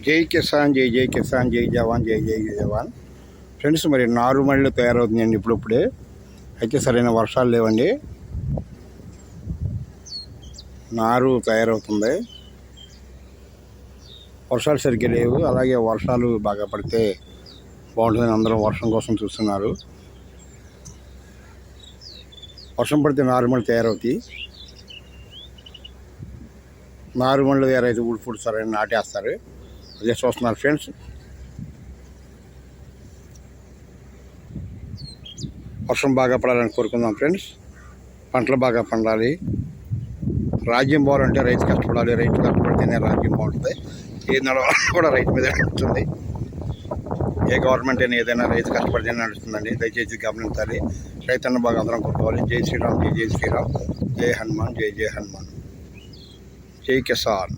జై కిసాన్, జై జై కిసాన్, జై జవాన్, జై జై జవాన్. ఫ్రెండ్స్, మరి నారుమళ్ళు తయారవుతుందండి ఇప్పుడే. అయితే సరైన వర్షాలు లేవండి, నారు తయారవుతుంది. వర్షాలు సరిగ్గా లేవు. అలాగే వర్షాలు బాగా పడితే బాగుంటుందని అందరం వర్షం కోసం చూస్తున్నారు. వర్షం పడితే నారుమళ్ళు తయారవుతాయి. నారుమళ్ళు తయారైతే ఊడి సరైన నాటేస్తారు. అదే చూస్తున్నారు ఫ్రెండ్స్. వర్షం బాగా పడాలని కోరుకుందాం ఫ్రెండ్స్. పంటలు బాగా పండాలి. రాజ్యం బాగాలంటే రైతు కష్టపడాలి. రైతు కష్టపడితేనే రాజ్యం బాగుంటుంది. ఏది నడవాలి కూడా రైతు మీద నడుస్తుంది. ఏ గవర్నమెంట్ అయినా ఏదైనా రైతు కష్టపడితేనే నడుస్తుందండి. దయచేసి గమనించాలి. రైతన్న బాగా అందరం కొట్టుకోవాలి. జై శ్రీరామ్, జై జై శ్రీరామ్, జై హనుమాన్, జై జై హనుమాన్, జై కిసాన్.